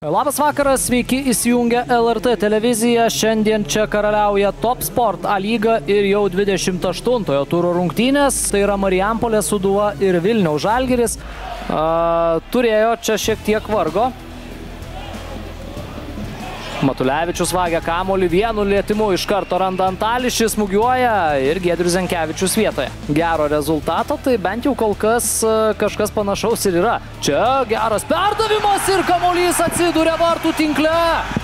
Labas vakaras, sveiki įsijungę LRT televiziją. Šiandien čia karaliauja Top Sport A lyga ir jau 28-ojo turo rungtynės. Tai yra Marijampolės Sūduva ir Vilniaus Žalgiris. Turėjo čia šiek tiek vargo. Matulevičius vagia kamuolį vienu lietimu, iš karto randa Antališį, smūgiuoja ir Giedrius Zenkevičius vietoje. Gero rezultato, tai bent jau kol kas kažkas panašaus ir yra. Čia geras perdavimas ir kamuolys atsiduria vartų tinkle.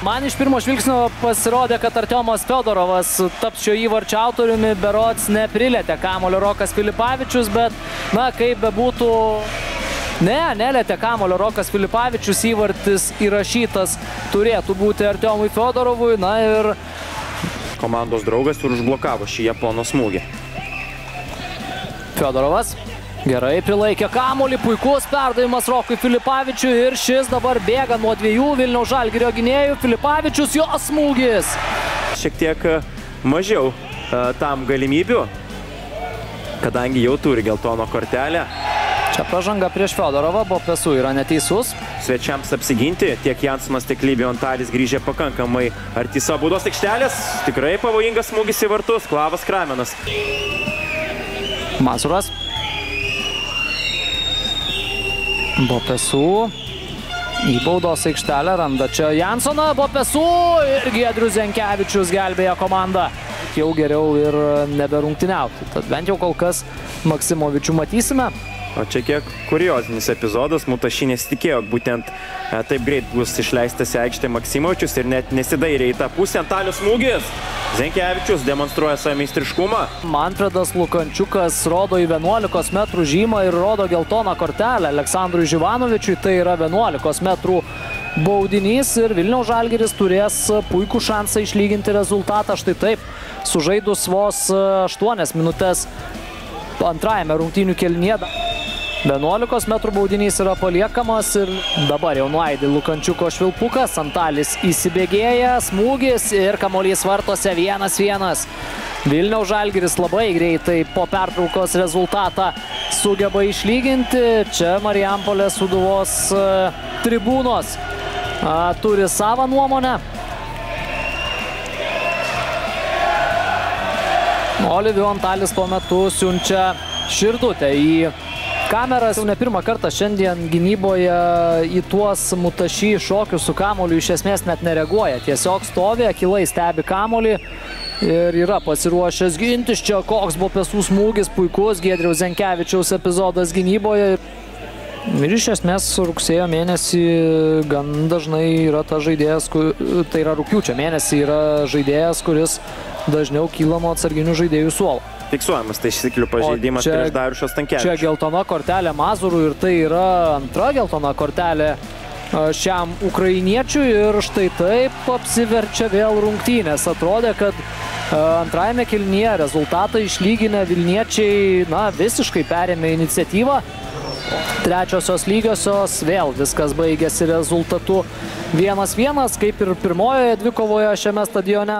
Man iš pirmo žvilgsnio pasirodė, kad Artiomas Fedorovas taps šio įvarčio autoriumi, berods neprilėtė kamuolio Rokas Filipavičius, bet, na, kaip bebūtų... Nelėtė kamuolio Rokas Filipavičius, įvartis įrašytas turėtų būti Artiomui Fedorovui, na ir... Komandos draugas ir užblokavo šį Japono smūgį. Fedorovas gerai prilaikė kamuolį, puikus perdavimas Rokui Filipavičiui ir šis dabar bėga nuo dviejų Vilniaus Žalgirio gynėjų. Filipavičius, jo smūgis. Šiek tiek mažiau tam galimybių, kadangi jau turi geltono kortelę. Čia pažanga prieš Fedorovą, Bopesu yra neteisus. Svečiams apsiginti, tiek Jansonas, tiek Libio Antalis grįžę pakankamai arti savo baudos aikštelės. Tikrai pavojingas smūgis į vartus, Klavas Kramenas. Mazuras. Bopesu. Į baudos aikštelę randa čia Jansoną, Bopesu ir Giedrius Zenkevičius gelbėja komandą. Jau geriau ir neberungtyniauti. Tad bent jau kol kas Maksimovičių matysime. O čia kiek kuriozinis epizodas, Mutaši nesitikėjo, būtent taip greit bus išleistas į aikštę Maksimovičius ir net nesidairė į tą pusę. Antalio smūgis, Zenkevičius demonstruoja savo meistriškumą. Manfredas Lukančiukas rodo į 11 metrų žymą ir rodo geltoną kortelę Aleksandrui Živanovičiui, tai yra 11 metrų baudinys ir Vilniaus Žalgiris turės puikų šansą išlyginti rezultatą. Štai taip, sužaidus vos 8 minutės antrajame rungtynių kėlinyje. 11 metrų baudinys yra paliekamas ir dabar jau nuaidi Lukančiuko švilpukas. Antalis įsibėgėja, smūgis ir kamuolys vartose 1-1. Vilniaus Žalgiris labai greitai po pertraukos rezultatą sugeba išlyginti. Čia Marijampolės Sūduvos tribūnos turi savo nuomonę. Olivio Antalis tuo metu siunčia širdutę į kameras. Jau ne pirmą kartą šiandien gynyboje į tuos Mutaši šokius su kamuoliu iš esmės net nereaguoja. Tiesiog stovi, akylai stebi kamuolį ir yra pasiruošęs gintis. Čia koks Bopesų smūgis, puikus Giedriaus Zenkevičiaus epizodas gynyboje. Ir iš esmės rugsėjo mėnesį gan dažnai yra ta žaidėjas, tai yra rugpjūčio mėnesį yra žaidėjas, kuris dažniau kyla nuo atsarginių žaidėjų suolo. Fiksuojamas taisyklių pažeidimas prieš Dariušą Stankevičių. Čia geltona kortelė Mazurui ir tai yra antra geltona kortelė šiam ukrainiečiui ir štai taip apsiverčia vėl rungtynės. Atrodė, kad antrajame kėlinyje rezultatą išlyginę Vilniečiai visiškai perėmė iniciatyvą. Trečiosios lygiosios vėl viskas baigėsi rezultatu 1-1, kaip ir pirmojoje dvikovoje šiame stadione.